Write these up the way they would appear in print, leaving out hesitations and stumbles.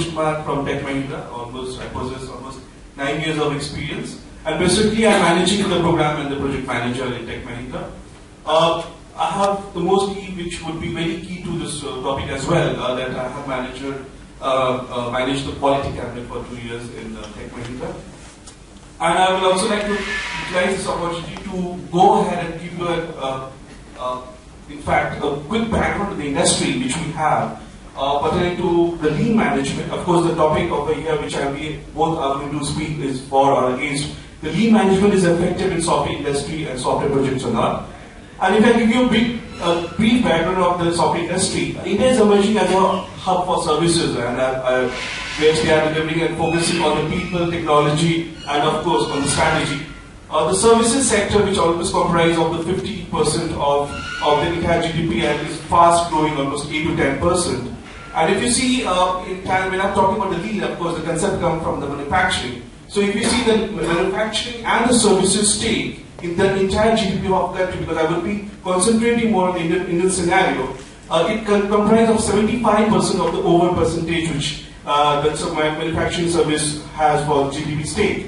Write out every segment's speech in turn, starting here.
Kumar from Tech Mahindra. I possess almost 9 years of experience. And basically, I'm managing the program and the project manager in Tech Mahindra. I have the most key, which would be very key to this topic as well, that I have managed the quality cabinet for 2 years in Tech Mahindra. And I would also like to utilize this opportunity to go ahead and give you in fact, a quick background of the industry which we have pertaining to the lean management. Of course, the topic of the year which we both are going to speak is for or against. The lean management is effective in software industry and software projects or not. And if I give you a brief background of the software industry, India is emerging as a hub for services, and where we are delivering and focusing on the people, technology, and of course on the strategy. The services sector, which almost comprises of the 50% of the entire GDP and is fast growing, almost 8 to 10%. And if you see, when I'm talking about the lean, of course, the concept comes from the manufacturing. So if you see the manufacturing and the services stake in the entire GDP of the country, because I will be concentrating more on the Indian scenario, it comprises of 75% of the overall percentage which the manufacturing service has for GDP stake.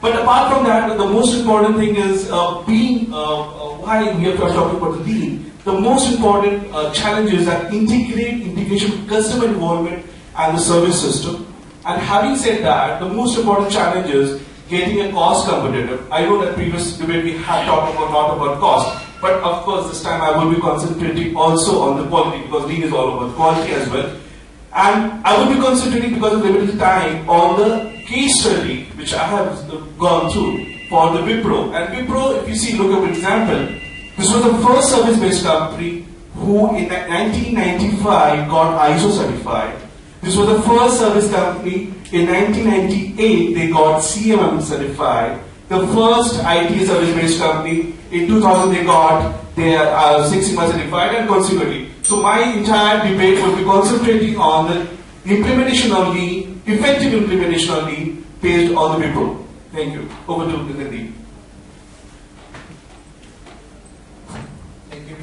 But apart from that, the most important thing is why we are talking about the lean. The most important challenge is that integration with customer involvement and the service system. And having said that, the most important challenge is getting a cost competitive. I know that previous debate we had talked about not about cost, but of course this time I will be concentrating also on the quality, because lean is all about quality as well. And I will be concentrating, because of limited time, on the case study which I have gone through for the Wipro. And Wipro, if you see, look at an example, this was the first service-based company who in 1995 got ISO certified. This was the first service company in 1998 they got CMM certified. The first IT service-based company in 2000 they got their Six Sigma certified, and consequently. So my entire debate will be concentrating on the implementation of lean, effective implementation of lean based on the Wipro. Thank you. Over to Gagandeep. Thank you.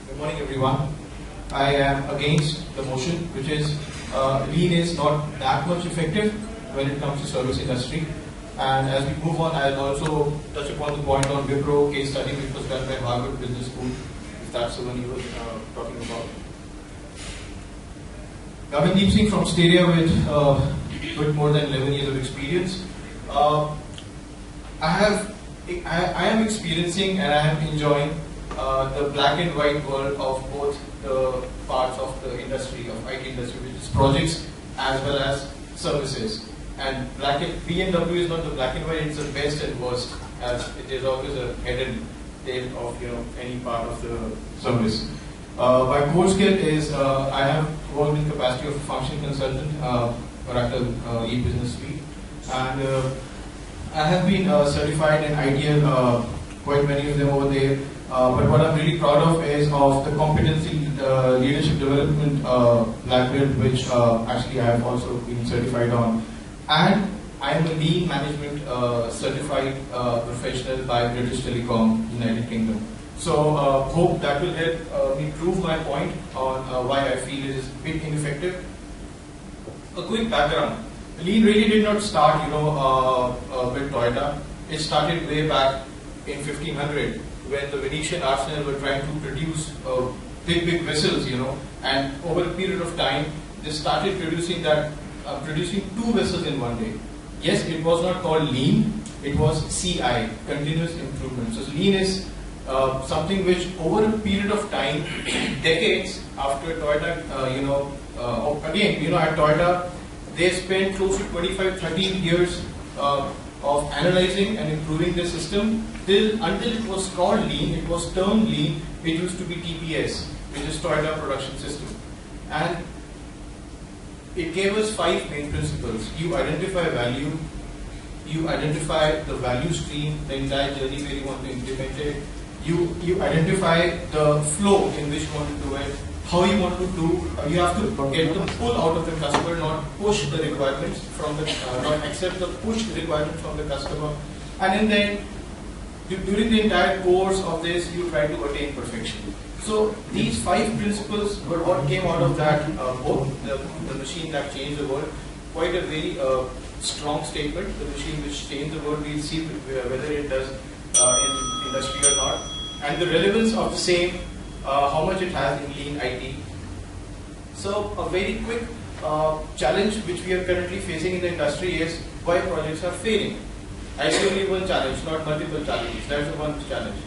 Good morning, everyone. I am against the motion, which is lean is not that much effective when it comes to service industry. And as we move on, I'll also touch upon the point on Wipro case study, which was done by Harvard Business School, if that's the one you were talking about. Gagandeep Singh from Styria with more than 11 years of experience. I am experiencing and I am enjoying the black and white world of both the parts of the industry, of IT industry, which is projects as well as services. And BMW is not the black and white; it's the best and worst, as it is always a head and tail of any part of the service. My core skill is I have worked in capacity of a function consultant, Oracle e-business suite, and I have been certified in ITL, quite many of them over there. But what I'm really proud of is of the competency leadership development black belt, which actually I have also been certified on. And I am a lean management certified professional by British Telecom, United Kingdom. So hope that will help me prove my point on why I feel it is a bit ineffective. A quick background. Lean really did not start, with Toyota. It started way back in 1500 when the Venetian arsenal were trying to produce big vessels, and over a period of time they started producing two vessels in one day. Yes, it was not called lean, it was CI, continuous improvement. So lean is something which over a period of time, decades after Toyota, at Toyota, they spent close to 25-30 years of analyzing and improving the system until it was called lean, it was termed lean. It used to be TPS, which is Toyota Production System. And it gave us 5 main principles. You identify value, you identify the value stream, the entire journey where you want to implement it, you identify the flow in which you want to do it, how you want to do, you have to get the pull out of the customer, not push the requirements from the, not accept the push requirements from the customer. And then during the entire course of this, you try to attain perfection. So these 5 principles were what came out of that book, the machine that changed the world. Quite a very strong statement. The machine which changed the world. We'll see whether it does in industry or not, and the relevance of the same, how much it has in lean IT. So a very quick challenge which we are currently facing in the industry is why projects are failing. I say only one challenge, not multiple challenges. That's the one challenge.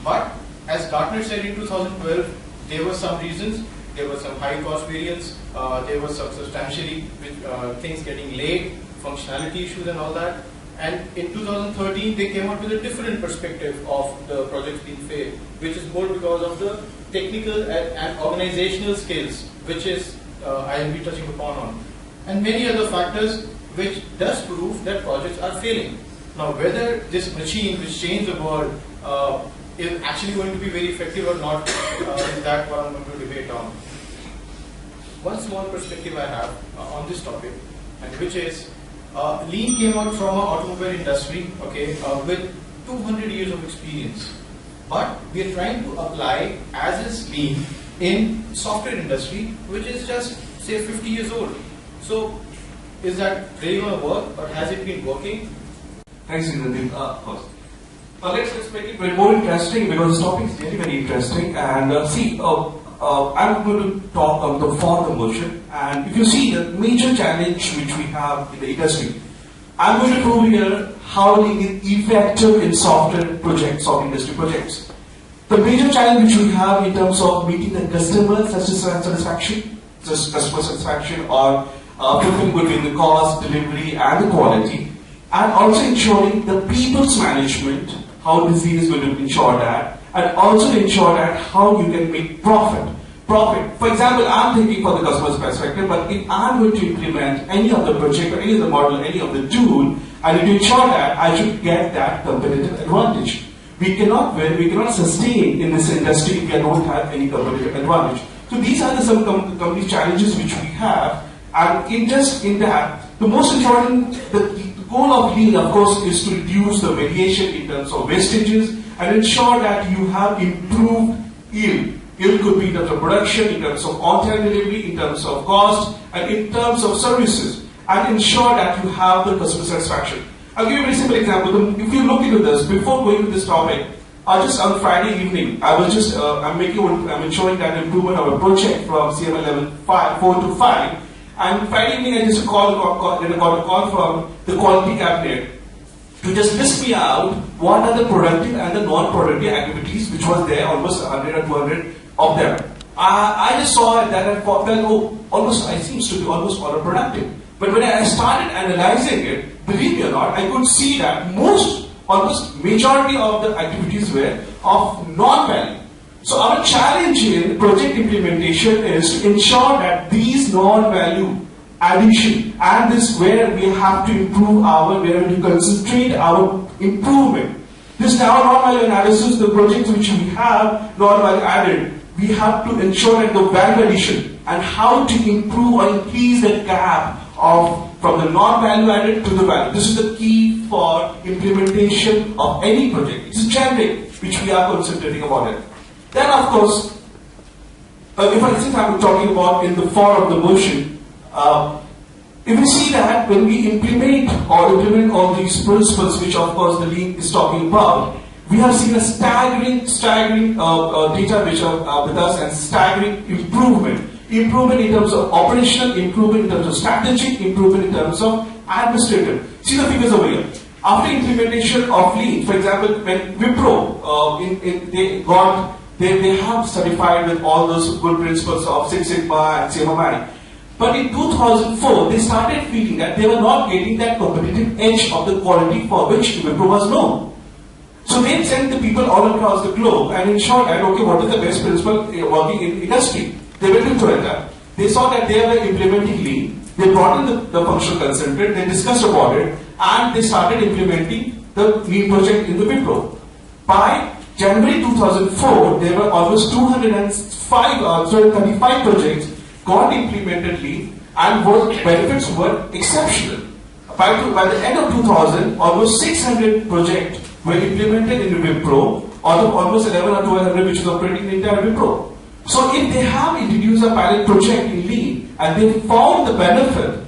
But as Gartner said in 2012, there were some reasons. There was some high cost variance. There was some substantially things getting late, functionality issues and all that. And in 2013, they came out with a different perspective of the projects being failed, which is more because of the technical and organizational skills, which is I will be touching upon on, and many other factors which does prove that projects are failing. Now, whether this machine which changed the world is actually going to be very effective or not, is that what I'm going to debate on. One small perspective I have on this topic, and which is lean came out from an automobile industry, okay, with 200 years of experience. But we are trying to apply as is lean in software industry, which is just say 50 years old. So is that really going to work, or has it been working? Thanks, Gagandeep. Of course. Let's make it more interesting, because this topic is very, very interesting. And I'm going to talk of the forward motion. And if you see the major challenge which we have in the industry, I'm going to prove here how it is effective in software projects, software industry projects. The major challenge which we have in terms of meeting the customer satisfaction, or fulfilling between the cost, delivery, and the quality, and also ensuring the people's management, how busy is going to ensure that, and also ensure that how you can make profit. For example, I'm thinking for the customer's perspective, but if I'm going to implement any of the project or any of the model, any of the tool, I need to ensure that I should get that competitive advantage. We cannot win, we cannot sustain in this industry if we don't have any competitive advantage. So these are some company challenges which we have, and in that, the most important, the goal of lean, of course, is to reduce the variation in terms of wastages and ensure that you have improved yield. Yield could be in terms of production, in terms of on-time delivery, in terms of cost, and in terms of services, and ensure that you have the customer satisfaction. I'll give you a very simple example. If you look into this, before going to this topic, just on Friday evening, I'm showing that improvement of a project from CML level 4 to 5. And Friday evening, I just got a call from the quality cabinet to just list me out what are the productive and the non-productive activities which was there, almost 100 or 200 of them. I just saw that and thought, it seems to be almost all productive. But when I started analyzing it, believe me or not, I could see that almost majority of the activities were of non-value. So our challenge in project implementation is to ensure that these non-value addition, and this where we have to improve where we have to concentrate our improvement. This now non-value analysis, the projects which we have non-value added, we have to ensure that the value addition and how to improve or increase the gap from the non-value added to the value. This is the key for implementation of any project. It's generic which we are concentrating about it. Then of course, since I'm talking about in the form of the motion, if you see that when we implement all these principles, which of course the lean is talking about, we have seen a staggering data which are with us, and staggering improvement in terms of operational, improvement in terms of strategic, improvement in terms of administrative. See the figures over here. After implementation of lean, for example, when Wipro they have certified with all those good principles of Six Sigma and CMMI. But in 2004, they started feeling that they were not getting that competitive edge of the quality for which Wipro was known. So they sent the people all across the globe and ensured that, okay, what is the best principle working in industry? They went into that. They saw that they were implementing lean. They brought in the functional consultant, they discussed about it, and they started implementing the lean project in the Wipro. By January 2004, there were almost 35 projects got implemented lean, and benefits were exceptional. By the end of 2000, almost 600 projects were implemented in Wipro out of almost 11 or 1200 which is operating in entire Wipro. So if they have introduced a pilot project in Lean and they found the benefit,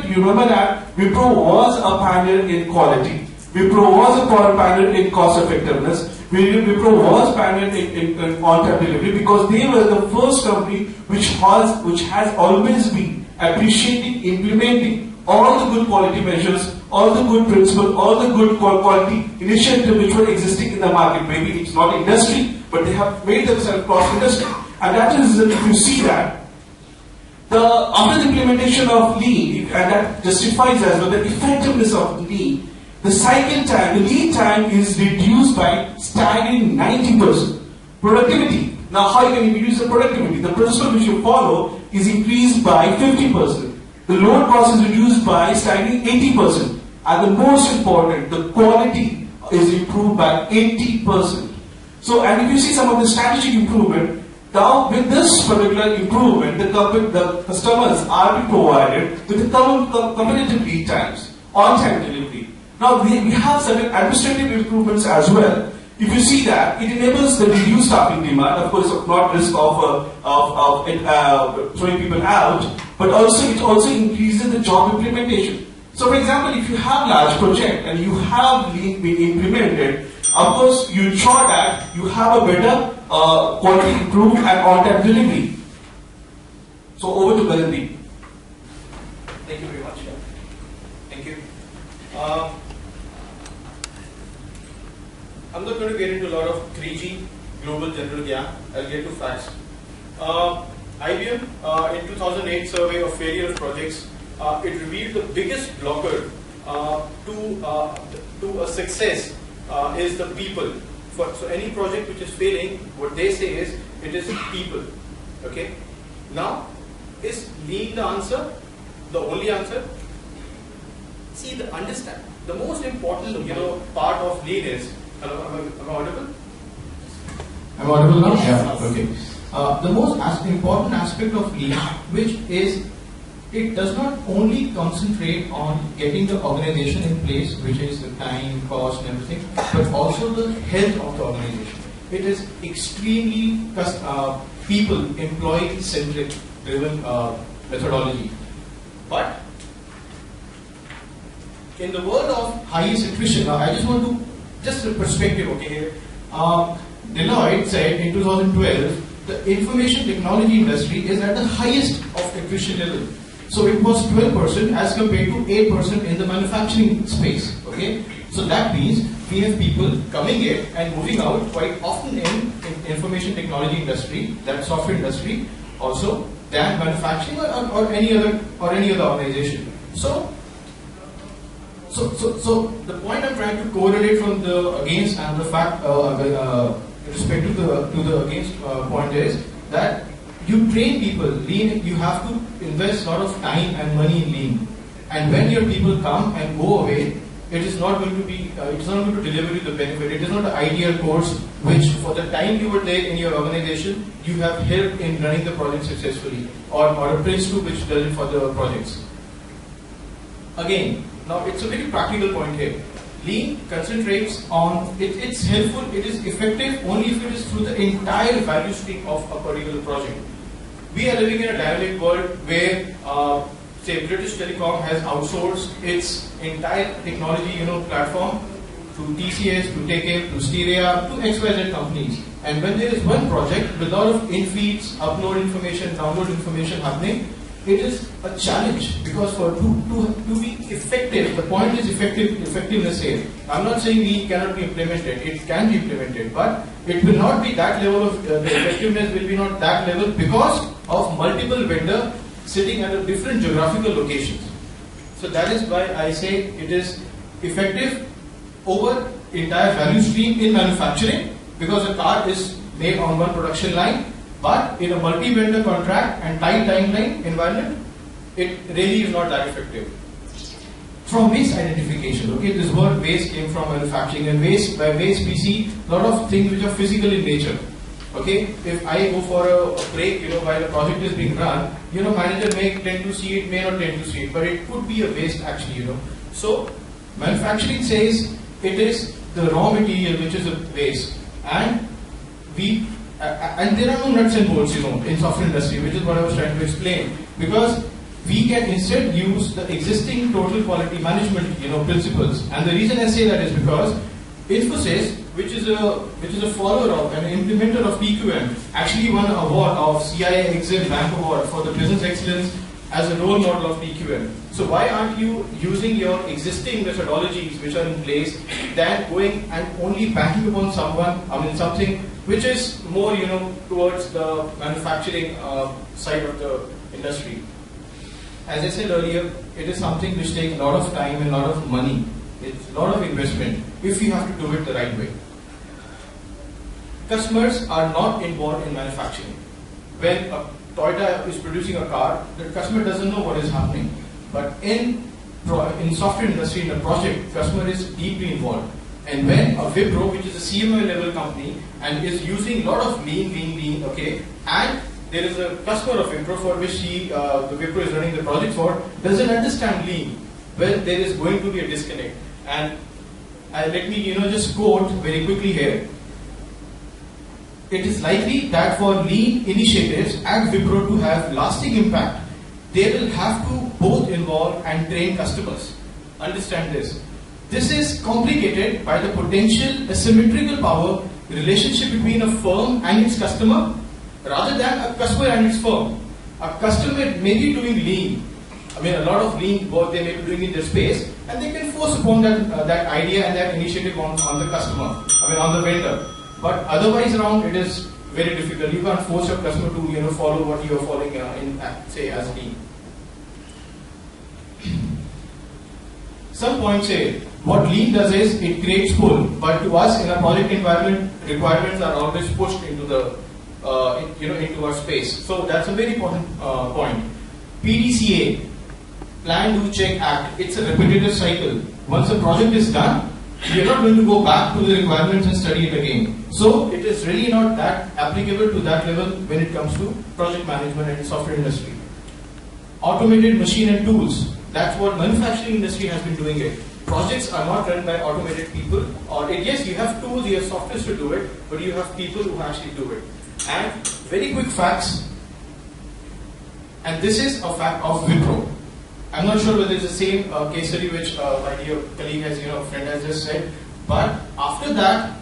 you remember that Wipro was a pioneer in quality. Wipro was a pioneer in cost effectiveness. Wipro was pioneer in on-time delivery because they were the first company which has always been appreciating, implementing all the good quality measures, all the good principles, all the good quality initiatives which were existing in the market. Maybe it's not industry, but they have made themselves cross-industry. And that is, if you see that, after the implementation of Lean, and that justifies as well the effectiveness of Lean, the cycle time, the lead time is reduced by staggering 90%. Productivity. Now, how you can reduce the productivity? The principle which you follow is increased by 50%. The load cost is reduced by staggering 80%. And the most important, the quality is improved by 80%. So, and if you see some of the strategic improvement, now with this particular improvement, the customers are being provided with the competitive lead times, on-time delivery. Now we have certain administrative improvements as well. If you see that, it enables the reduced staffing demand, of course, not risk of throwing people out, but also it also increases the job implementation. So, for example, if you have large project and you have Lean being implemented, of course, you ensure that you have a better quality improved and on-time delivery. So, over to Gagandeep. Thank you very much. Thank you. I'm not going to get into a lot of 3G global general gap. I'll get to facts. IBM in 2008 survey of failure of projects, it revealed the biggest blocker to a success is the people. So any project which is failing, what they say is it is people. Okay. Now, is Lean the answer? The only answer? See, the most important part of Lean is. Hello, am I audible? I'm audible now? Yeah. Okay. The most important aspect of Lean, which is it does not only concentrate on getting the organization in place, which is the time, cost, and everything, but also the health of the organization. It is extremely people, employee-centric driven methodology. But in the world of highest attrition, I just want to just a perspective, okay? Deloitte said in 2012 the information technology industry is at the highest of attrition level. So it was 12% as compared to 8% in the manufacturing space. Okay, so that means we have people coming in and moving out quite often in information technology industry, that software industry, also than manufacturing or any other organization. So the point I'm trying to correlate from the against and the fact respect to the against point is that you train people. Lean, you have to invest a lot of time and money in Lean, and when your people come and go away, it is not going to be it's not going to deliver you the benefit. It is not the ideal course which for the time you were there in your organization you have helped in running the project successfully, or a Prince 2 which does it for the projects. Again, now it's a very practical point here. Lean concentrates on, it's helpful, it is effective only if it is through the entire value stream of a particular project. We are living in a dynamic world where, say, British Telecom has outsourced its entire technology, platform to TCS, to TechM, to Styria, to XYZ companies. And when there is one project with a lot of in-feeds, upload information, download information happening, it is a challenge because to be effective, the point is effectiveness here. I'm not saying we cannot be implemented, it can be implemented, but it will not be that level of, the effectiveness will be not that level because of multiple vendors sitting at different geographical locations. So that is why I say it is effective over entire value stream in manufacturing because a car is made on one production line. But in a multi-vendor contract and tight timeline environment, it really is not that effective. From waste identification, okay, this word waste came from manufacturing, and waste, by waste we see a lot of things which are physical in nature. Okay, if I go for a break, while the project is being run, manager may tend to see it, may not tend to see it, but it could be a waste actually, So, manufacturing says it is the raw material which is a waste. and and there are no nuts and bolts, in software industry, which is what I was trying to explain. Because we can instead use the existing total quality management, principles. And the reason I say that is because Infosys, which is a follower of and implementer of PQM, actually won an award of CIA Exim Bank Award for the business excellence as a role model of PQM. So why aren't you using your existing methodologies which are in place than going and only banking upon something which is more, towards the manufacturing side of the industry? As I said earlier, it is something which takes a lot of time and a lot of money. It's a lot of investment if you have to do it the right way. Customers are not involved in manufacturing. When a Toyota is producing a car, the customer doesn't know what is happening. But in software industry, in a project, customer is deeply involved. And when a Wipro, which is a CMO level company, and is using a lot of lean, okay, and there is a customer of Wipro for which the Wipro is running the project for, doesn't understand lean, well, there is going to be a disconnect. And let me, just quote very quickly here. It is likely that for lean initiatives at Wipro to have lasting impact, they will have to both involve and train customers. Understand this. This is complicated by the potential asymmetrical power relationship between a firm and its customer rather than a customer and its firm. A customer may be doing lean. A lot of lean work they may be doing in their space, and they can force upon that idea and that initiative on the customer, on the vendor. But otherwise around, it is very difficult. You can't force your customer to follow what you are following say as lean. Some points say what lean does is it creates pull, but to us in a project environment, requirements are always pushed into the into our space. So that's a very important point. PDCA, Plan, Do, Check, Act. It's a repetitive cycle. Once a project is done, you're not going to go back to the requirements and study it again. So it is really not that applicable to that level when it comes to project management and software industry. Automated machine and tools. That's what manufacturing industry has been doing it. Projects are not run by automated people. Yes, you have tools, you have software to do it, but you have people who actually do it. And very quick facts. And this is a fact of Wipro. I'm not sure whether it's the same case study which my dear colleague friend has just said. But after that,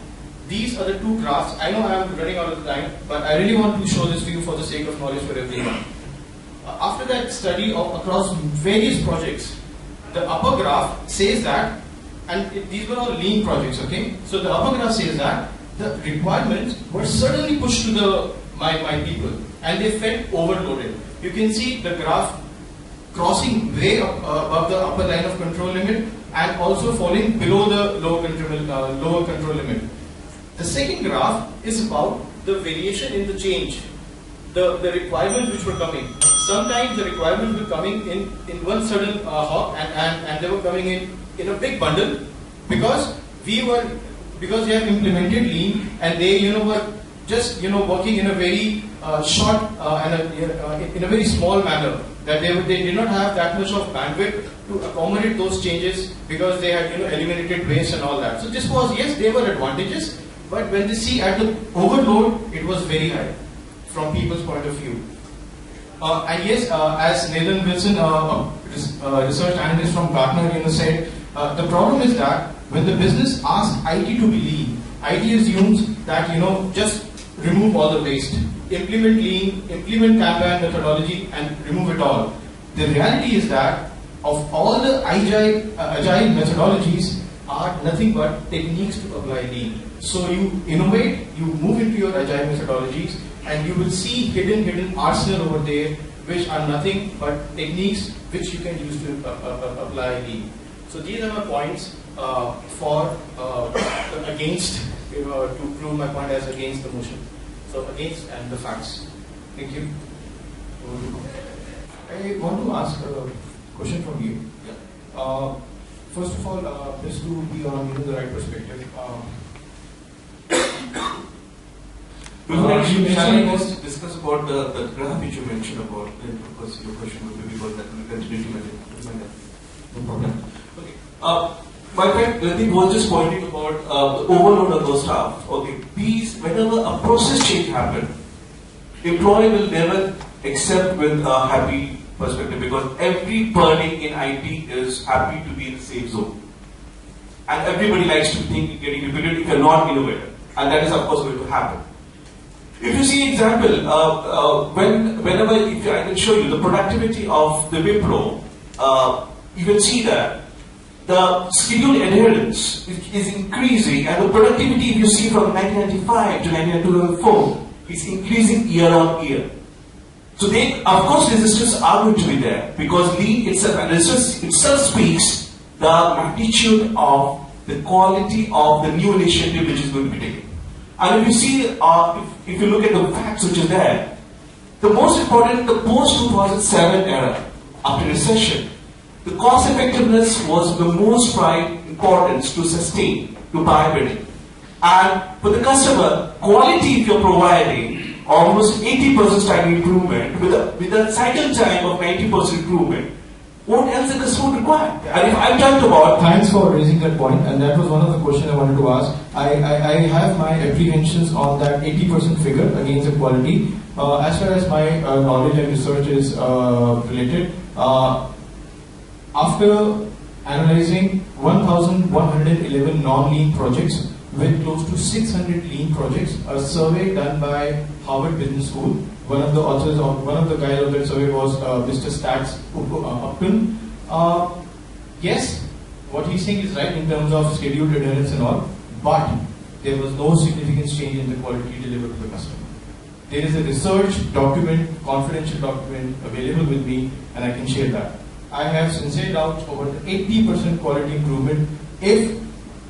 these are the two graphs. I know I'm running out of time, but I really want to show this to you for the sake of knowledge for everyone. After that study of across various projects, the upper graph says that, and these were all lean projects, okay? So the upper graph says that the requirements were suddenly pushed to my people, and they felt overloaded. You can see the graph crossing way above the upper line of control limit and also falling below the lower control limit. The second graph is about the variation in the change, the requirements which were coming. Sometimes the requirements were coming in one sudden hop, and they were coming in a big bundle because they have implemented lean, and they were just working in a very short and in a very small manner, that they did not have that much of bandwidth to accommodate those changes because they had eliminated waste and all that. So this was, yes, there were advantages, but when they see at the overload, it was very high from people's point of view. And yes, as Nathan Wilson, research analyst from Gartner, said, the problem is that when the business asks IT to be lean, IT assumes that just remove all the waste, implement lean, implement Kanban methodology, and remove it all. The reality is that of all the agile methodologies are nothing but techniques to apply lean. So you innovate, you move into your agile methodologies, and you will see hidden arsenal over there, which are nothing but techniques which you can use to apply lean. So these are my points for against, to prove my point as against the motion. So against and the facts. Thank you. I want to ask a question from you. Yeah. First of all, just to be on the right perspective. Shall I just discuss about the graph which you mentioned about, because your question would be about that, we continue to maintain. No problem. Okay. my friend Gagandeep was just pointing about the overload of those staff. Okay, these, whenever a process change happens, employee will never accept with a happy perspective, because everybody in IT is happy to be in the safe zone. And everybody likes to think getting repeated if you're not innovative. And that is of course going to happen. If you see example, whenever, if I can show you the productivity of the Wipro, you can see that the schedule adherence is increasing, and the productivity, if you see from 1995 to 2004, is increasing year on year. So they, of course, resistance are going to be there, because lean itself, and resistance itself speaks the magnitude of the quality of the new initiative which is going to be taken. And if you see, if you look at the facts which is there, the most important, the post-2007 era, after recession, the cost effectiveness was the most prime importance to sustain, to buy bidding. And for the customer, quality if you're providing almost 80% time improvement with a cycle time of 90% improvement, what else the customer would require? And if I'm talking about... Thanks for raising that point, and that was one of the questions I wanted to ask. I have my apprehensions on that 80% figure against the quality. As far as my knowledge and research is related, after analyzing 1,111 non-lean projects with close to 600 lean projects, a survey done by Harvard Business School, one of the authors, one of the guys of that survey was Mr. Stats Upton. Yes, what he's saying is right in terms of scheduled adherence and all, but there was no significant change in the quality delivered to the customer. There is a research document, confidential document available with me, and I can share that. I have sincere doubts over the 80% quality improvement if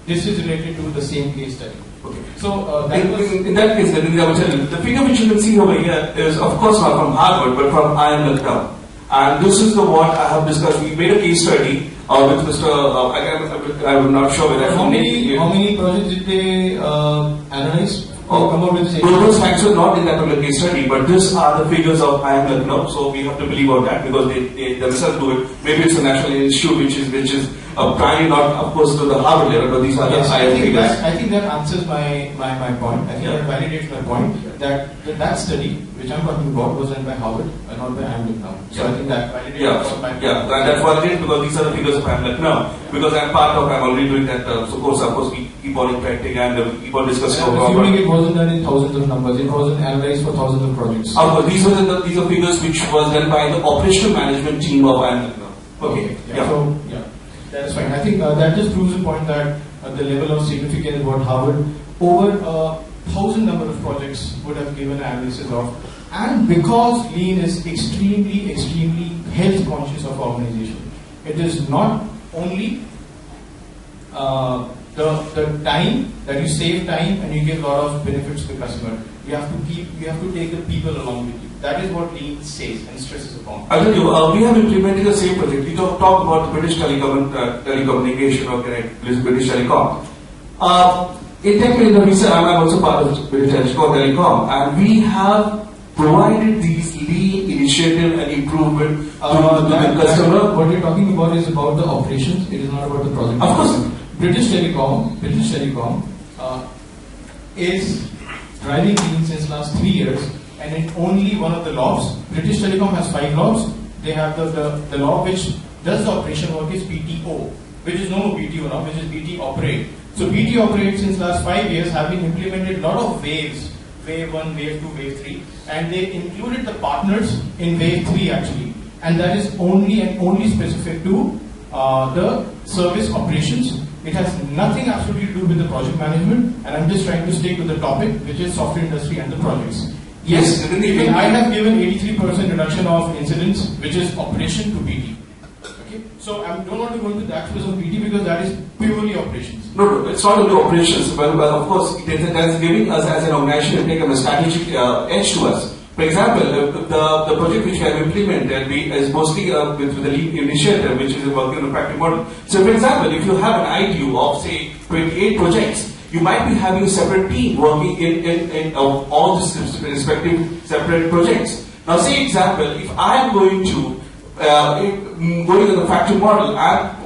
this is related to the same case study. Okay. So in that case, then I will tell you, the figure which you can see over here is of course not from Harvard, but from IIM Lucknow. And this is the what I have discussed. We made a case study with Mr. I'm not sure whether how many projects did they analyze? Come up with those facts are not in that particular case study, but these are the figures of IIM Lucknow, so we have to believe on that because they themselves do it. Maybe it's a national institute which is primarily not, of course, to the Harvard level, but these are the IIM figures. I think that answers my point. I think that validates my point that study which I'm talking about was done by Harvard and not by IIM Lucknow. So I think that validates my point. Yeah, and that's validates because these are the figures of IIM Lucknow. Because I'm already doing that. So of course, we keep on interacting and keep on discussing. Assuming it wasn't done in thousands of numbers, it wasn't analyzed for thousands of projects. These are figures which was done by the operational management team of IIM Lucknow. Okay. So that's fine. I think that just proves the point that the level of significance what Harvard over 1,000 number of projects would have given an analysis of, and because lean is extremely health conscious of organization, it is not only the time that you save time and you give a lot of benefits to the customer. You have to take the people along with you. That is what lean says and stresses upon. I'll tell you, we have implemented the same project. We talk about British telecommunication or British Telecom. In Tech Mahindra, I'm also part of British Telecom, and we have provided these lean initiative and improvement to the customer. What you're talking about is about the operations. It is not about the project. Of course. British Telecom is driving lean since last 3 years, and in only one of the laws. British Telecom has 5 laws. They have the law which does the operation work is BTO, which is no BTO now, which is BT Operate. So BT Operate since last 5 years have been implemented a lot of waves, wave 1, wave 2, wave 3, and they included the partners in wave 3 actually, and that is only specific to the service operations. It has nothing absolutely to do with the project management, and I'm just trying to stick to the topic, which is software industry and the projects. Yes, I have given 83% reduction of incidents, which is operation to BT. Okay, so I don't want to go into the aspects of BT because that is purely operations. No, it's not only operations. Well, of course, it is giving us as an organization a strategic edge to us. For example, the project which we have implemented is mostly with the lean initiative, which is working on a practical model. So, for example, if you have an IDU of say 28 projects, you might be having a separate team working in all these respective separate projects. Now, say example, if I am going to the factory model,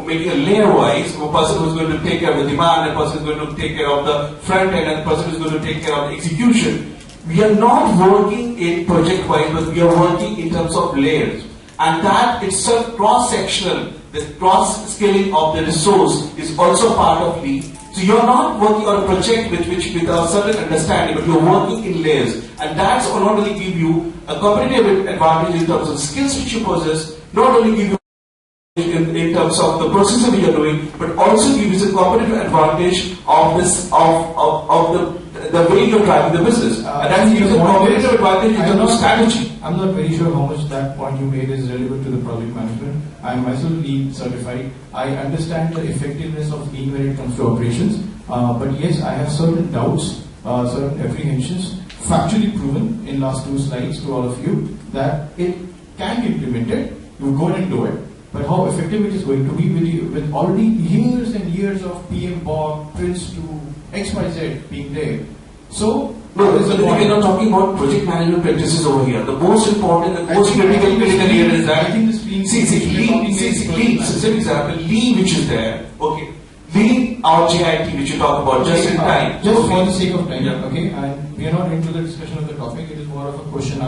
making a layer-wise, a person who's going to take care of the demand, a person who's going to take care of the front end, and a person who's going to take care of the execution. We are not working in project-wise, but we are working in terms of layers. And that itself cross-sectional, the cross-scaling of the resource is also part of Lean. So you're not working on a project with a certain understanding, but you're working in layers. And that's not only give you a competitive advantage in terms of skills which you possess, not only give you in terms of the process that you are doing, but also give you a competitive advantage of this of the way you're driving the business. And that gives you a competitive advantage in terms of strategy. I'm not very sure how much that point you made is relevant to the project management. I am myself Lean certified. I understand the effectiveness of Lean when it comes to operations. But yes, I have certain doubts, certain apprehensions, factually proven in last 2 slides to all of you that it can be implemented. You go and do it. But how effective it is going to be with already years and years of PM Bob, Prince to XYZ being there. So, no, we're not talking about project management practices over here. The most important, the most critical here is that, Lean, Lean which is there, okay. Lean or JIT which you talk about just in time. Just for the sake of time, okay, and we are not into the discussion of the topic, it is more of a question.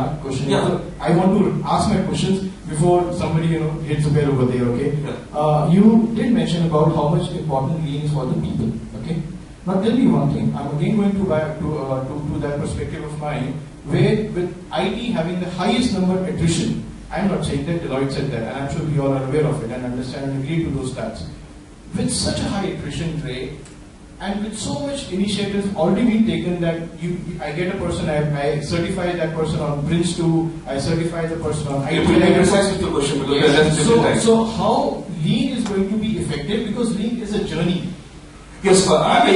Yeah. I want to ask my questions before somebody, hits a bell over there, okay. Yeah. You did mention about how much important Lean is for the people, okay. Now tell me one thing, I'm again going to back to that perspective of mine, where with IT having the highest number of attrition, I'm not saying that Deloitte said that, and I'm sure we all are aware of it and understand and agree to those stats. With such a high attrition rate, and with so much initiatives already been taken that I get a person, I certify that person on Prince 2, I certify the person on IT. Be precise with the question because that's so how Lean is going to be effective, because Lean is a journey. Yes, sir. I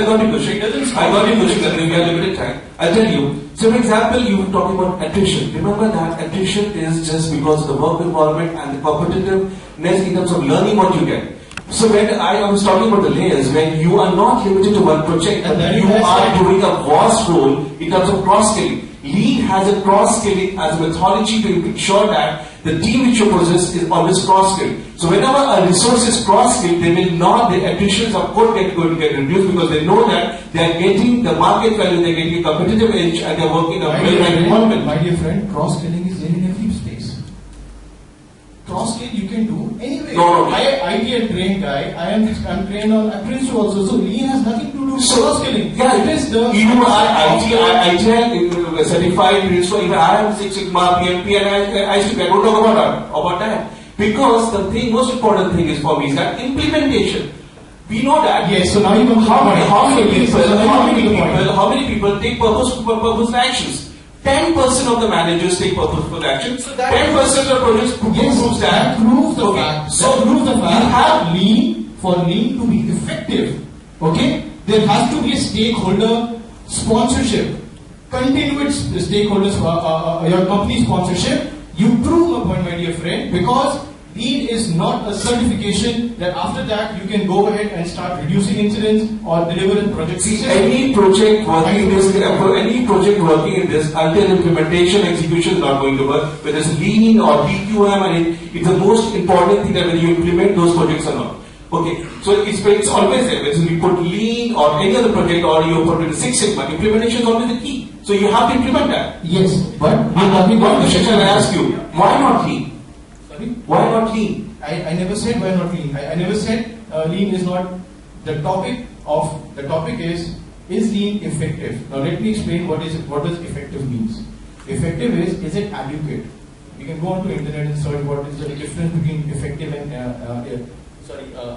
got your question. I got your question. We have limited time. I'll tell you. So, for example, you were talking about attrition. Remember that attrition is just because of the work environment and the competitiveness in terms of learning what you get. So when I was talking about the layers, when you are not limited to one project, but you are doing a vast role in terms of cross-skilling. Lean has a cross-skilling as a methodology to ensure that the team which you possess is always cross-skilled. So whenever a resource is cross-skilled, they will not, the attritions of course going to get reduced because they know that they are getting the market value, they are getting a competitive edge, and they are working in a well-right environment. My dear friend, cross-skilling is there in every space. Cross-skill you can do anyway. No. I be a trained guy. I'm trained on Prince also. So Lean has nothing to do with cross-skilling. Yeah, it is the. Even I certified Prince, even I am Six Sigma PMP, and I don't talk about that. Because the most important thing is for me is that implementation. We know that. Yes. So now you know how many people take purposeful actions. 10% of the managers take purposeful action. So 10% of the projects proves that. Proves the fact. So proves the fact. You have Lean for Lean to be effective. Okay, there has to be a stakeholder sponsorship. Continuous stakeholders, your company sponsorship. You prove a point, my dear friend, because Lean is not a certification that after that you can go ahead and start reducing incidents or deliver a project. See, any project working in this until implementation, execution is not going to work. Whether it's Lean or DQM, and it's the most important thing that whether you implement those projects or not. Okay, so it's always there. Whether you put Lean or any other project or you put in Six Sigma, implementation is always the key. So you have to implement that. Yes, but one question I ask you: why not Lean? Why not Lean? I never said why not Lean. I never said Lean is not the topic of the topic is Lean effective? Now let me explain what does effective means. Effective is it adequate? You can go onto internet and search what is the difference between effective and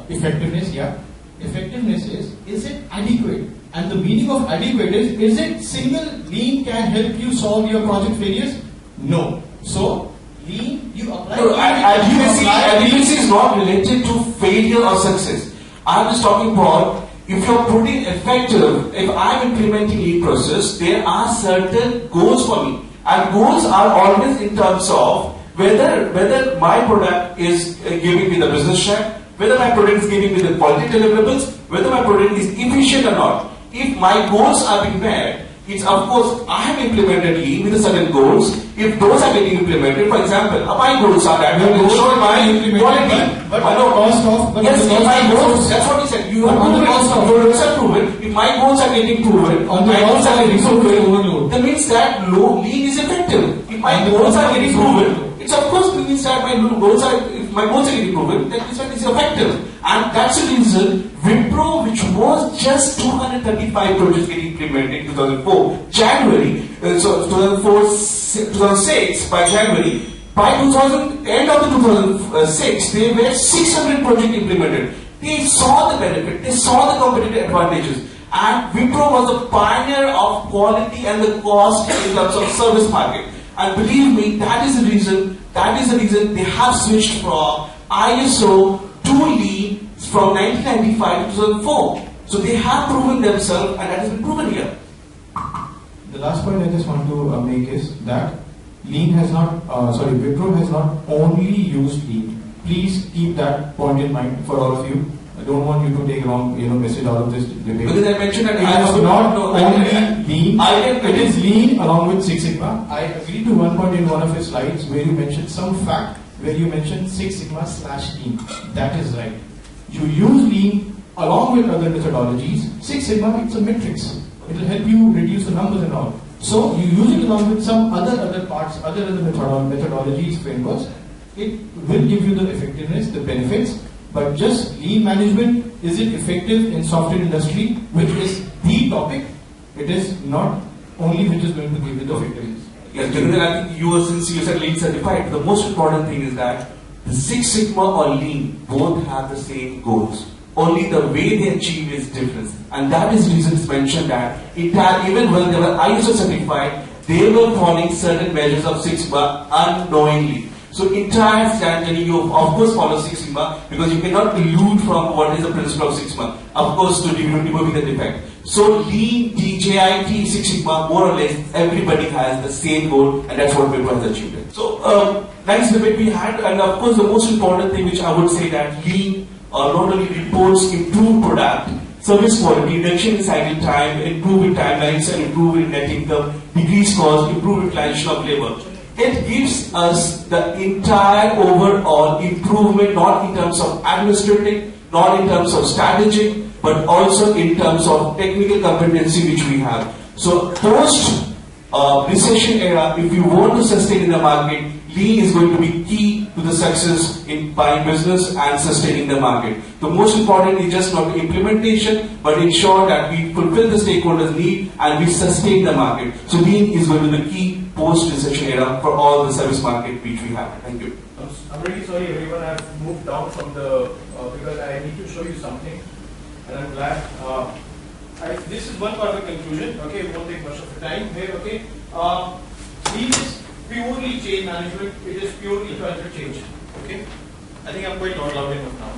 effectiveness. Yeah, effectiveness is it adequate? And the meaning of adequate is it single Lean can help you solve your project failures? No. So Lean, you apply. No, adequacy is not related to failure or success. I'm just talking about if you're putting effective, if I'm implementing Lean process, there are certain goals for me. And goals are always in terms of whether my product is giving me the business check, whether my product is giving me the quality deliverables, whether my product is efficient or not. If my goals are being met, It's of course, I have implemented lean with certain goals. If those are getting implemented, for example, my goals are that I will ensure my quality. But at the cost of, yes, if my goals, that's what he said. You have to your goals are proven. If my goals are getting proven, my goals are getting proven, that means that lean is effective. If my goals are getting proven, it's of course means that my goals are, if my goals are getting proven, that means that it's effective. And that's the reason Wipro, which was just 235 projects getting implemented in 2004, January, so 2006, by January, by 2000, end of the 2006, they were 600 projects implemented. They saw the benefit, they saw the competitive advantages. And Wipro was the pioneer of quality and the cost in terms of service market. And believe me, that is the reason they have switched from ISO to lean from 1995 to 2004. So they have proven themselves, and that has been proven here. The last point I just want to make is that lean has not, Wipro has not only used lean. Please keep that point in mind for all of you. I don't want you to take wrong, message out of this debate. Because I mentioned that it is not only lean. It is lean along with Six Sigma. I agree to one point in one of your slides where you mentioned some fact where you mentioned Six Sigma / lean. That is right. You use lean along with other methodologies. Six Sigma, it's a matrix. It will help you reduce the numbers and all. So you use it along with some other parts, other methodologies, frameworks. It will give you the effectiveness, the benefits. But just lean management, is it effective in software industry, which is the topic? It is not only which is going to give you the effectiveness. Yes, Gagandeep, I think since you said lean certified, the most important thing is that the Six Sigma or lean both have the same goals. Only the way they achieve is different. And that is the reason it's mentioned that even when they were ISO certified, they were following certain measures of Six Sigma unknowingly. So entire journey you of course follow Six Sigma because you cannot elude from what is the principle of Six Sigma. Of course to remove the defect. So lean, DJIT, Six Sigma, more or less everybody has the same goal, and that's what Wipro has achieved. So nice debate we had, and of course the most important thing which I would say that lean not only reports improve product, service quality, reduction in cycle time, improve in timelines and improve in net income, decrease cost, improve utilization of labor. It gives us the entire overall improvement, not in terms of administrative, not in terms of strategic, but also in terms of technical competency which we have. So post recession era, if you want to sustain in the market, lean is going to be key to the success in buying business and sustaining the market. The most important is just not implementation, but ensure that we fulfill the stakeholders' need and we sustain the market. So lean is going to be the key post-recession era for all the service market which we have. Thank you. I'm really sorry everyone, I've moved down from the, because I need to show you something, and I'm glad. This is one part of the conclusion, okay, we won't take much of the time here, okay. Lean is purely change management, it is purely culture change, okay. I think I'm quite not loud enough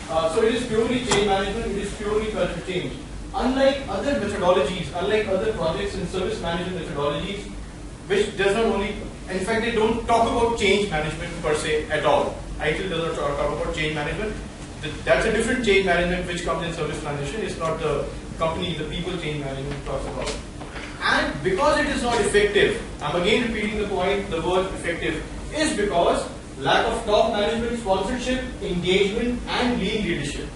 now. So it is purely change management, it is purely culture change. Unlike other methodologies, unlike other projects and service management methodologies, which does not only, in fact they don't talk about change management per se at all. ITIL does not talk about change management. That's a different change management which comes in service transition. It's not the company, the people change management talks about. And because it is not effective, I'm again repeating the point, the word effective is because lack of top management, sponsorship, engagement and lean leadership.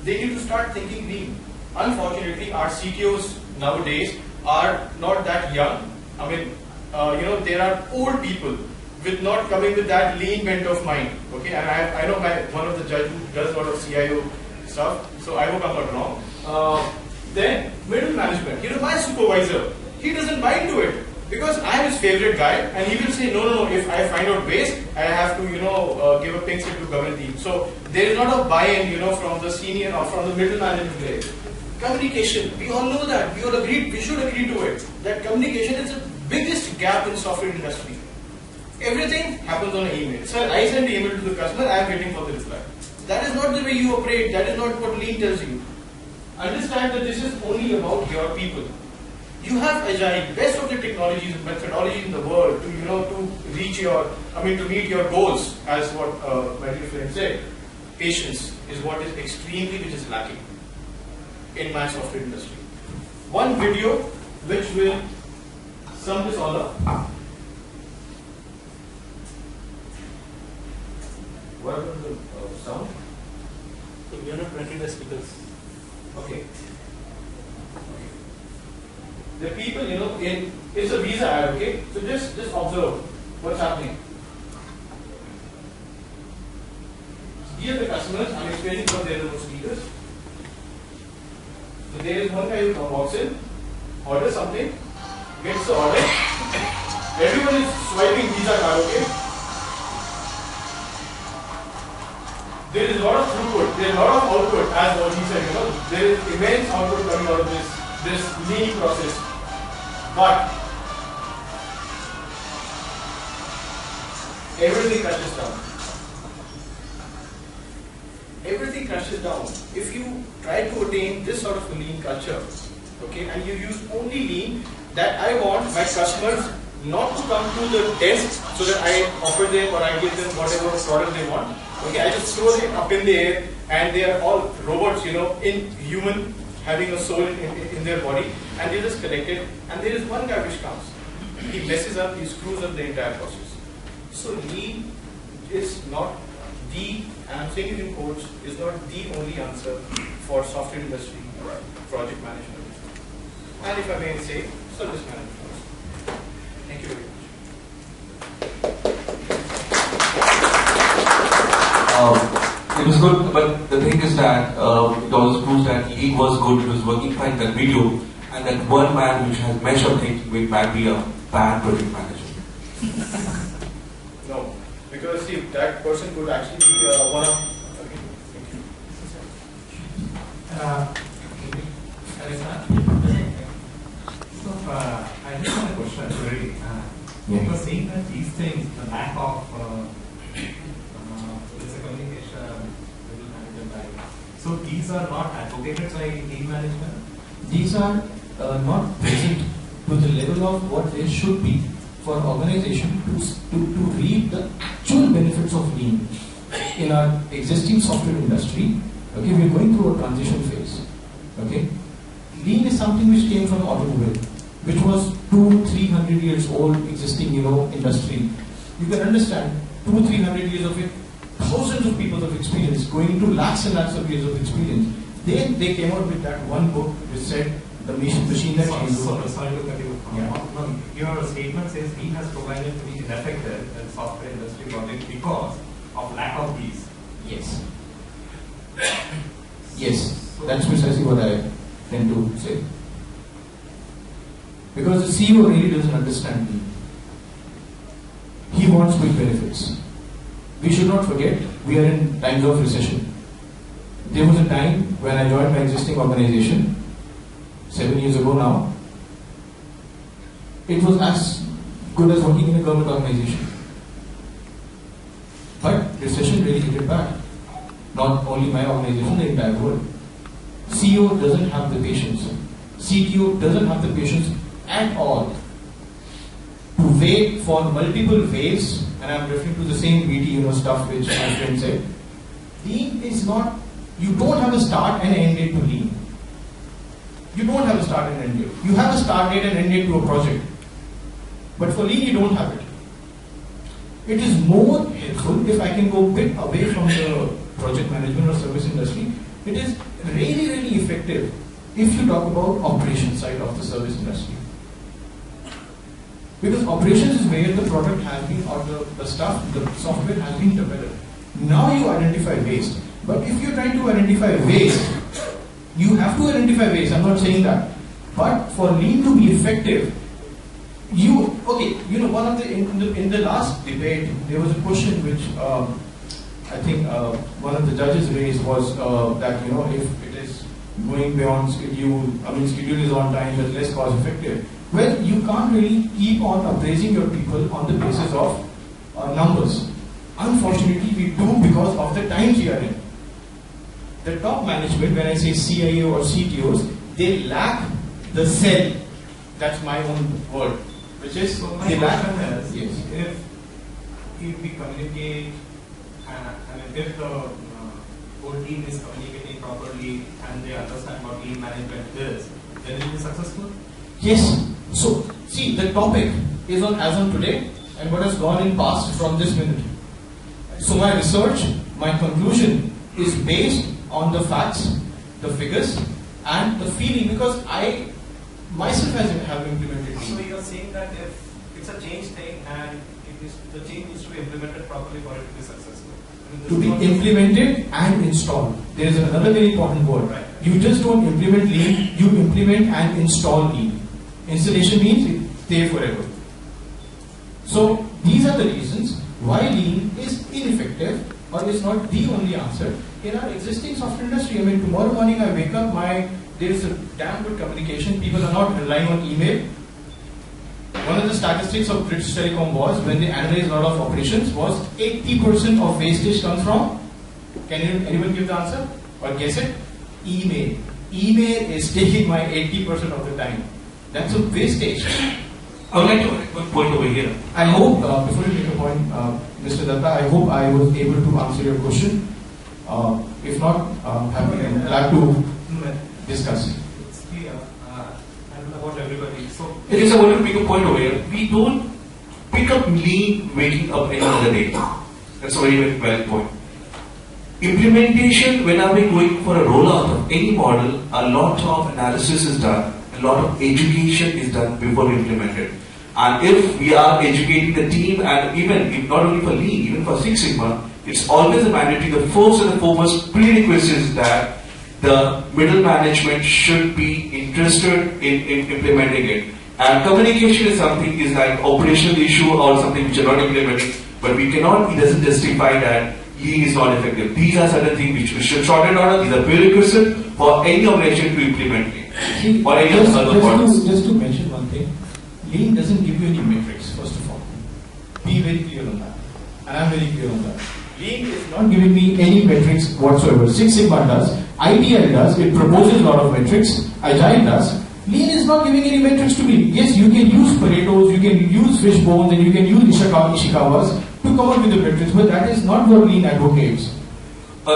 They need to start thinking lean. Unfortunately, our CTOs nowadays are not that young. I mean, there are old people with not coming with that lean bent of mind. Okay, and I know one of the judge who does a lot of CIO stuff, so I hope I'm not wrong. Then middle management. My supervisor, he doesn't buy into it because I am his favorite guy, and he will say, no. If I find out waste, I have to, give a pink slip to Gagandeep. So there is not a buy-in, from the senior or from the middle management grade. Communication. We all know that. We all agree. We should agree to it. That communication is the biggest gap in software industry. Everything happens on an email. Sir, I send email to the customer. I am waiting for the reply. That is not the way you operate. That is not what lean tells you. Understand that this is only about your people. You have agile, best of the technologies and methodologies in the world to to reach to meet your goals, as what my dear friend said. Patience is what is extremely which is lacking in my software industry. One video which will sum this all up. What about the sound? We are not 20 decibels. Okay. The people, it's a visa ad, okay? So just observe what's happening. These are the customers, I'm explaining what they are the speakers. So there is one guy who walks in, orders something, gets the order. Everyone is swiping visa card, okay? There is a lot of throughput, there is a lot of output, as what he said, there is immense output coming out of this lean process. But everything crashes down. Everything crashes down. If you try to attain this sort of a lean culture, okay, and you use only lean, that I want my customers not to come to the desk so that I offer them or I give them whatever product they want. Okay, I just throw them up in the air and they are all robots, inhuman, having a soul in their body, and they just collect it. And there is one guy which comes. He messes up, he screws up the entire process. So lean is not the, and I'm saying it in quotes, is not the only answer for software industry project management. And if I may say, service management also. Thank you very much. It was good, but the thing is that it also proves that he was good, he was working fine in that video, and that one man which has measured things might be a bad project manager. No, because see, that person could actually be one of. Okay, thank you. So, I just have a question actually. You were saying that these things, the lack of communication, middle management, so these are not advocated by team management? These are not present to the level of what they should be for organization to reap the actual benefits of lean. In our existing software industry, okay, we are going through a transition phase. Okay, lean is something which came from automobile, which was 200-300 years old existing, industry. You can understand 200-300 years of it, thousands of people of experience, going into lakhs and lakhs of years of experience. Then they came out with that one book which said the machine that changed the world. Sorry to cut you. Your statement says lean has provided to be ineffective in software industry project because of lack of these. Yes. Yes, that's precisely what I tend to say. Because the CEO really doesn't understand lean. He wants quick benefits. We should not forget, we are in times of recession. There was a time when I joined my existing organization, 7 years ago now. It was as good as working in a government organization. But recession really hit it back. Not only my organization, the entire world. CEO doesn't have the patience. CTO doesn't have the patience at all to wait for multiple waves, and I'm referring to the same BT stuff which my friend said. Lean is not, you don't have a start and end date to lean. You don't have a start and end date. You have a start date and end date to a project. But for lean, you don't have it. It is more helpful if I can go a bit away from the project management or service industry. It is really, really effective if you talk about operations side of the service industry. Because operations is where the product has been, or the stuff, the software has been developed. Now you identify waste. But if you're trying to identify waste, you have to identify waste. I'm not saying that. But for lean to be effective, one of in the last debate, there was a question which I think one of the judges raised was that if it is going beyond schedule, schedule is on time, but less cost effective. Well, you can't really keep on appraising your people on the basis of numbers. Unfortunately, we do because of the times we are in. The top management, when I say CIO or CTOs, they lack the cell. That's my own word. Which is, So my they lack. question is, Yes. if we communicate, if the whole team is communicating properly and they understand what lean management is, then it will be successful? Yes. So, see, the topic is on as on today and what has gone in past from this minute. So my research, my conclusion is based on the facts, the figures, and the feeling, because I myself have implemented So Lean. you are saying that if it's a change thing and the change needs to be implemented properly for it to be successful. I mean, this To is be not- implemented and installed. There is another very important word. Right. You just don't implement Lean, you implement and install Lean. Installation means it stay forever. So these are the reasons why Lean is ineffective or is not the only answer in our existing software industry. I mean, tomorrow morning I wake up, there is a damn good communication. People are not relying on email. One of the statistics of British Telecom was, when they analyzed a lot of operations, was 80% of wastage comes from, anyone give the answer or guess it? Email. Email is taking my 80% of the time. That's a wastage. I would like to make one point over here. I hope, before you make a point, Mr. Datta, I hope I was able to answer your question. If not, I'm glad to discuss. It's clear. I don't know about everybody. So It is I want to make a point over here. We don't pick up Lean waking up any other day. That's a very, very valid point. Implementation, when are we going for a rollout of any model, a lot of analysis is done, a lot of education is done before we implement it. And if we are educating the team, and even if not only for Lean, even for Six Sigma, it's always a mandatory. The first and the foremost prerequisite is that the middle management should be interested in implementing it. And communication is something, is like operational issue or something which are not implementing, but we cannot, it doesn't justify that Lean is not effective. These are certain things which we should sort it out. These are prerequisites for any organization to implement Lean. Or any other products. Just to mention one thing, Lean doesn't give you any metrics, first of all. Be very clear on that. And I'm very clear on that. Lean is not giving me any metrics whatsoever. Six Sigma does, ITL does, it proposes a lot of metrics, Agile does. Lean is not giving any metrics to me. Yes, you can use Pareto's, you can use Fishbones, and you can use Ishikawa's to come up with the metrics, but that is not what Lean advocates.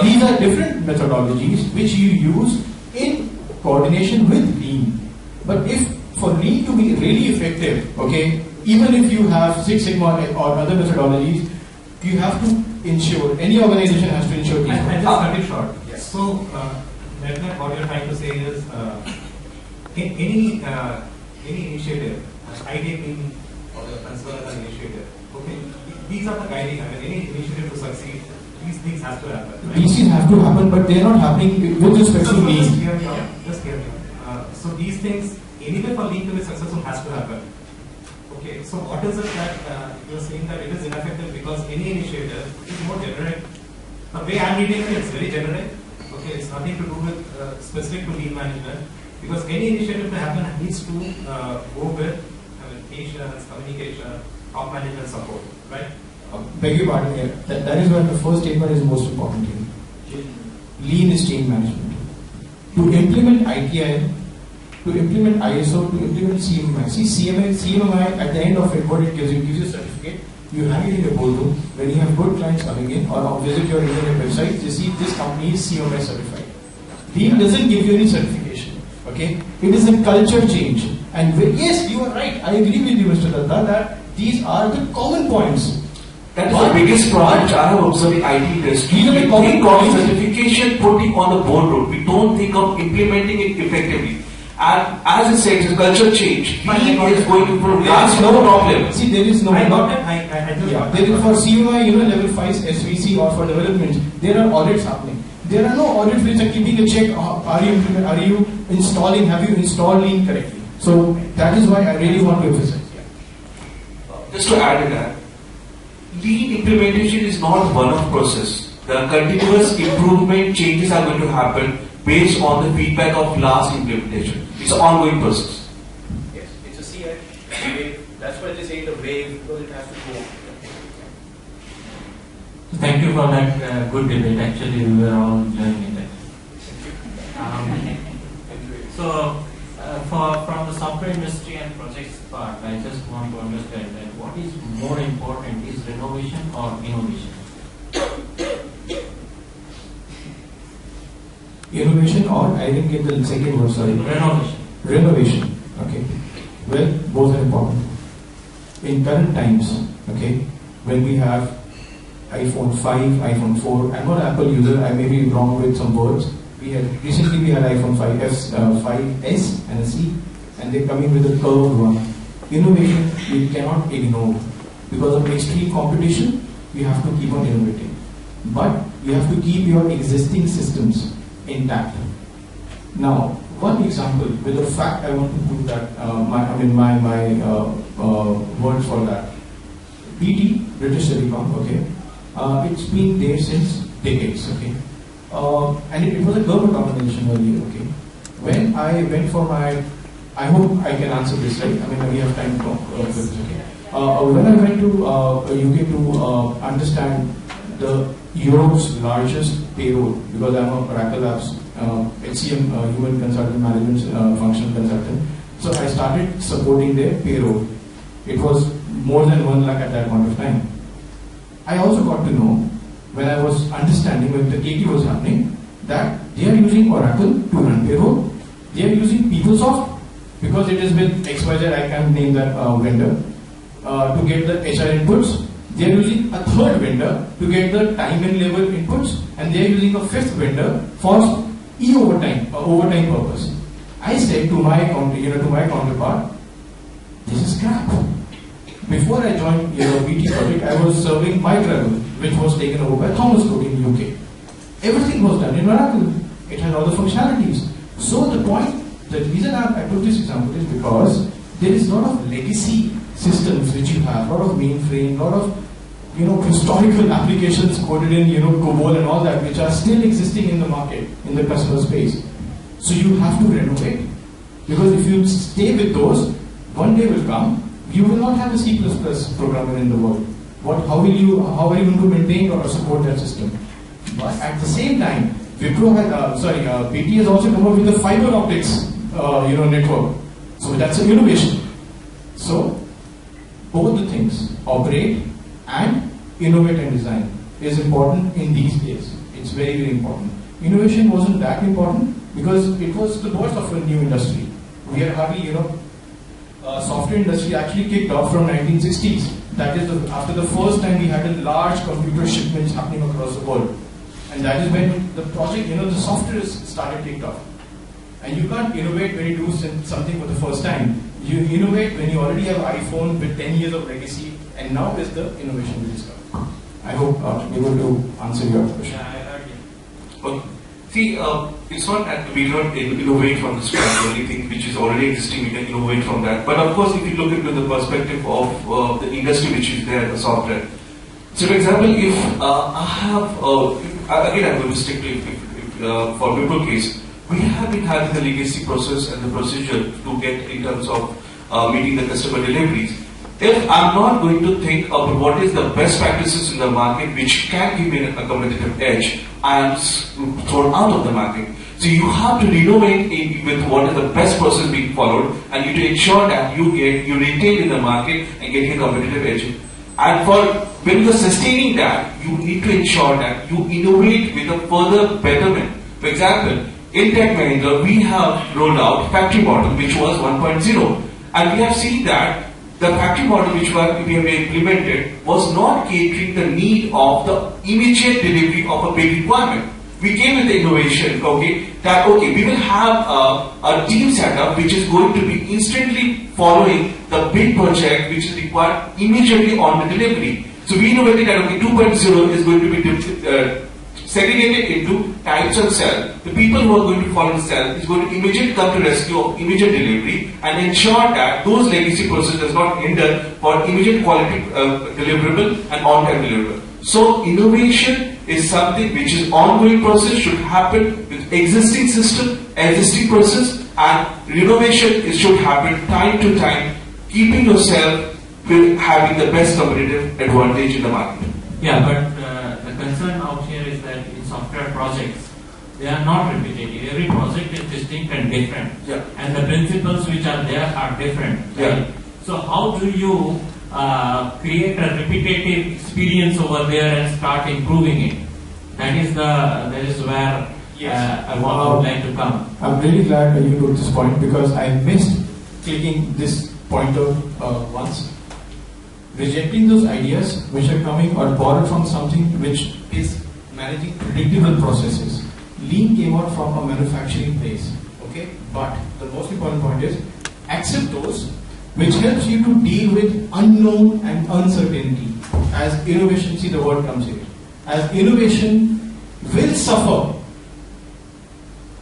These are different methodologies which you use in coordination with Lean. But if for Lean to be really effective, okay, even if you have Six Sigma or other methodologies, you have to ensure, any organization has to ensure these. I just cut it short. Yes. So, what you're trying to say is, any initiative, idea being considered as an initiative, okay, these are the guiding. I mean, any initiative to succeed, these things have to happen. Right? These things have to happen, but they are not happening with respect to Lean. Just hear me. So these things, anyway, for Lean to be successful, has to happen. Okay, so what is it that you're saying that it is ineffective because any initiative is more generic? The way I'm reading it, it's very generic. Okay, it's nothing to do with specific to Lean management, because any initiative to happen needs to go with patience, communication, top management support, right? Beg your pardon here. That is why the first statement is the most important here. Lean is change management. To implement ITIL, to implement ISO, to implement CMMI. See, CMMI at the end of it, what it gives you a certificate. You have it in your boardroom. When you have good clients coming in or visit your internet website, you see this company is CMMI certified. Lean doesn't give you any certification. Okay, it is a culture change. And yes, you are right. I agree with you, Mr. Datta, that these are the common points. That is the biggest problem which I have observed in IT industry. These are the We common think of points. certification putting on the boardroom. We don't think of implementing it effectively. And as I said, it's a culture change. Lean is going to improve. That's no problem. See, there is no. I got it. I just got There it. is for CMI, level 5 SVC or for development, there are audits happening. There are no audits which are keeping a check. Are you installing? Have you installed Lean correctly? So that is why I really want to emphasize. Just to add to that, Lean implementation is not one-off process. The continuous improvement changes are going to happen based on the feedback of last implementation. It's an ongoing process. Yes, it's a sea wave. That's why they say the wave, because it has to go. Thank you for that good debate. Actually, we were all learning it. From the software industry and projects part, I just want to understand that what is more important, is renovation or innovation? Innovation or I didn't get the second word. Sorry. Renovation. Renovation. Okay. Well, both are important. In current times, okay, when we have iPhone 5, iPhone 4, I'm not an Apple user, I may be wrong with some words. Recently we had iPhone 5S and a C, and they're coming with a curved one. Innovation we cannot ignore. Because of extreme competition, we have to keep on innovating. But you have to keep your existing systems intact. Now, one example with a fact I want to put that my word for that. BT, British Telecom, okay. It's been there since decades, okay. And it was a government organization earlier, okay. When I went for my, I hope I can answer this, right? I mean, we have time to talk with this, okay. When I went to UK to understand the Europe's largest payroll, because I'm a Oracle Labs HCM Human Consultant Management Functional Consultant, so I started supporting their payroll. It was more than 1 lakh at that point of time. I also got to know, when I was understanding when the KT was happening, that they are using Oracle to run payroll. They are using PeopleSoft because it is with XYZ, I can't name that vendor, to get the HR inputs. They are using a third vendor to get the time and labor inputs, and they are using a fifth vendor for overtime purpose. I said to my counterpart, this is crap. Before I joined BT project, I was serving my travel, which was taken over by Thomas Cook in UK. Everything was done in Oracle. It had all the functionalities. So the reason I took this example is because there is a lot of legacy systems which you have, a lot of mainframe, a lot of historical applications coded in COBOL and all that, which are still existing in the market, in the customer space. So you have to renovate, because if you stay with those, one day will come, you will not have a C++ programmer in the world. How are you going to maintain or support that system? But at the same time, BT has also come up with the fiber optics network. So that's an innovation. So both the things, operate and innovate and design, is important in these days. It's very, very important. Innovation wasn't that important because it was the birth of a new industry. We are hardly, software industry actually kicked off from 1960s. That is after the first time we had a large computer shipments happening across the world. And that is when the project, the software started kicked off. And you can't innovate when you do something for the first time. You innovate when you already have iPhone with 10 years of legacy, and now is the innovation which is coming. I hope I'm able to answer your question. Yeah, I heard you. Okay. See, it's not that we don't innovate from the scratch. The only thing which is already existing, we can innovate from that. But of course, if you look into the perspective of the industry which is there, the software. So, for example, if I have, again, I'm going to stick to for people case, we have been having the legacy process and the procedure to get in terms of meeting the customer deliveries. If I'm not going to think about what is the best practices in the market which can give me a competitive edge, I am thrown out of the market. So you have to innovate with what is the best process being followed, and you to ensure that you retain in the market and get a competitive edge. And when you're sustaining that, you need to ensure that you innovate with a further betterment. For example, in Tech Mahindra, we have rolled out factory model, which was 1.0, and we have seen that the factory model which we have implemented was not catering the need of the immediate delivery of a big requirement. We came with the innovation, we will have a team setup which is going to be instantly following the big project which is required immediately on the delivery. So we innovated that 2.0 is going to be segregated into types of cell. The people who are going to follow the cell is going to immediately come to rescue of immediate delivery and ensure that those legacy processes does not hinder for immediate quality deliverable and on-time deliverable. So innovation is something which is ongoing process, should happen with existing system, existing process, and renovation should happen time to time, keeping yourself with having the best competitive advantage in the market. Yeah, but the concern out here is that in software projects, they are not repetitive. Every project is distinct and different. Yeah. And the principles which are there are different. Right? Yeah. So how do you create a repetitive experience over there and start improving it? That is where I would like to come. I'm really glad that you took this point because I missed clicking this pointer once. Rejecting those ideas which are coming or borrowed from something which is managing predictable processes. Lean came out from a manufacturing place, okay? But the most important point is accept those which helps you to deal with unknown and uncertainty. As innovation, see the word comes here. As innovation will suffer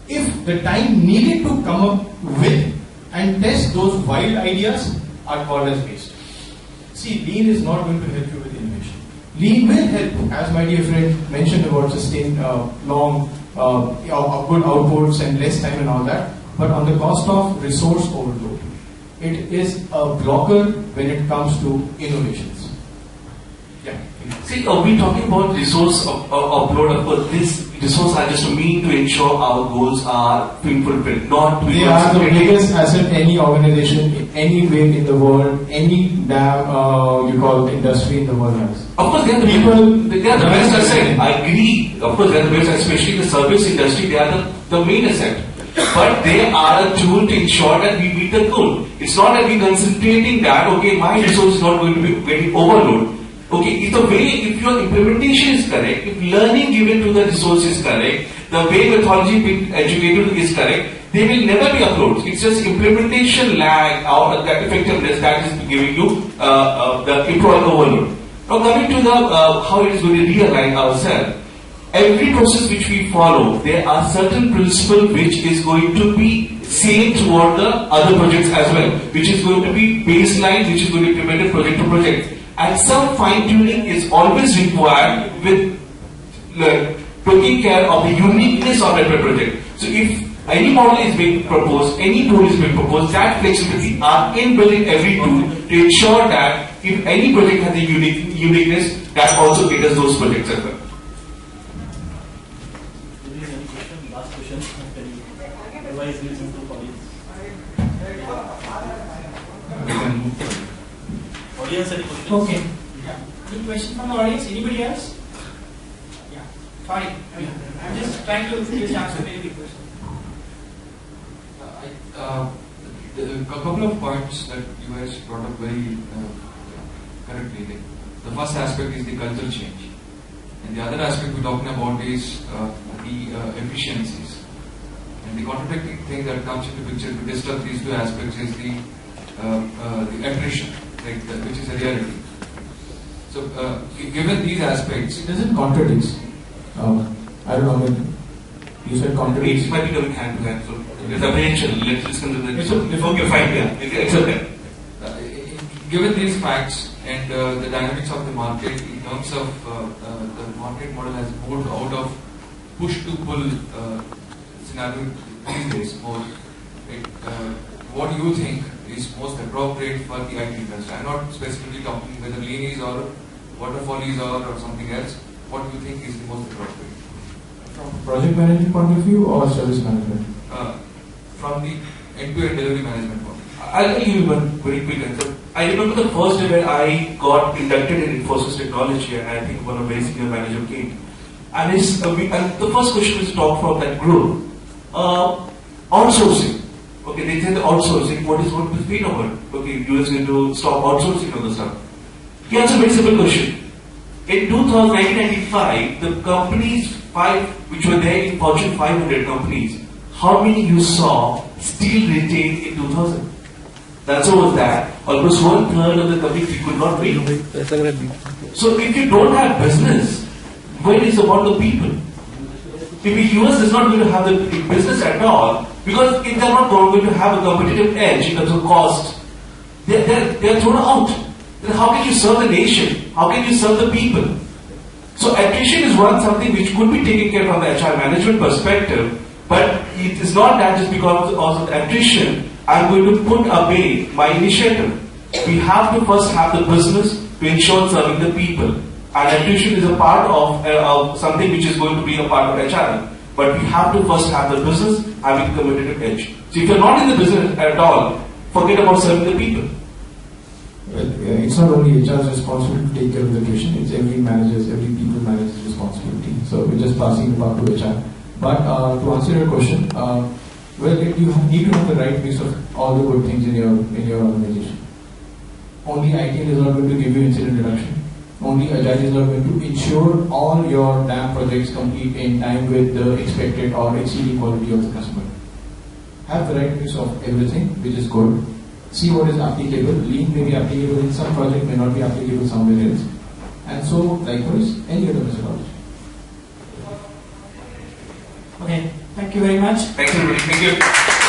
if the time needed to come up with and test those wild ideas are called as waste. See, Lean is not going to help you with innovation. Lean will help, as my dear friend mentioned about sustained long good outputs and less time and all that, but on the cost of resource overload. It is a blocker when it comes to innovations. Yeah. See, we're talking about resource upload. Of course, this resource are just a mean to ensure our goals are being fulfilled, not to be They are the biggest asset any organization, anywhere in the world, any damn you call industry in the world has. Of course, they are the best asset. I agree. Of course, they are the best, especially the service industry. They are the main asset. But they are a tool to ensure that we meet the goal. It's not that we're concentrating that, okay, my resource is not going to be getting overload. Okay, if the way, if your implementation is correct, if learning given to the resource is correct, the way methodology being educated is correct, they will never be uploads. It's just implementation lag or that effectiveness that is giving you the employee overload. Now coming to the how it is going to realign ourselves. Every process which we follow, there are certain principles which is going to be same toward the other projects as well, which is going to be baseline, which is going to be implemented project to project. And some fine-tuning is always required with taking care of the uniqueness of that project. So if any model is being proposed, any tool is being proposed, that flexibility are inbuilt in every tool to ensure that if any project has a uniqueness, that also caters those projects as well. Last question. Otherwise, we'll move to colleagues. Audience, any questions? Okay. Yeah. Good question from the audience. Anybody else? Yeah. Sorry. I'm just trying to get a chance to make a question. A couple of points that you guys brought up very correctly. The first aspect is the cultural change, and the other aspect we're talking about is the efficiencies. And the contradicting thing that comes into picture to disturb these two aspects is the attrition, which is a reality. So, given these aspects, It doesn't contradict. I don't know. You said contradicts. It might be coming hand to hand. So there's apprehension. Let's listen to that. Okay, fine. Yeah, accept that. Given these facts and the dynamics of the market, in terms of the market model has moved out of push to pull scenario these days more. What do you think is most appropriate for the IT industry? I'm not specifically talking whether lean is or waterfall is or something else. What do you think is the most appropriate? From project management point of view or service management? From the end-to-end delivery management point. I'll give you one very quick answer. I remember the first day when I got inducted in Infosys Technology, and I think one of very senior manager came. And the first question is talk from that group. Outsourcing. Okay, they said outsourcing, what is going to be over? Okay, you are going to stop outsourcing all the stuff. He answered a very simple question. In 1995, the companies, which were there in Fortune 500 companies, how many you saw still retained in 2000? That's what was that. Almost 1/3 of the companies you could not read. So if you don't have business, when is about the people? If the US is not going to have the business at all, because if they're not going to have a competitive edge in terms of cost, they're thrown out. Then how can you serve the nation? How can you serve the people? So attrition is something which could be taken care of from the HR management perspective, but it is not that just because of the attrition, I'm going to put away my initiative. We have to first have the business to ensure serving the people. And attrition is a part of something which is going to be a part of HR. But we have to first have the business having competitive edge. So if you're not in the business at all, forget about serving the people. Well, it's not only HR's responsibility to take care of the attrition, it's every people manager's responsibility. So we're just passing the buck to HR. But to answer your question, Well, you need to have the right mix of all the good things in your organization. Only ITL is not going to give you incident reduction. Only Agile is not going to ensure all your damn projects complete in time with the expected or exceeding quality of the customer. Have the right mix of everything, which is good. See what is applicable. Lean may be applicable in some project, may not be applicable somewhere else. And so, likewise, any other methodology. Okay, thank you very much. Thank you.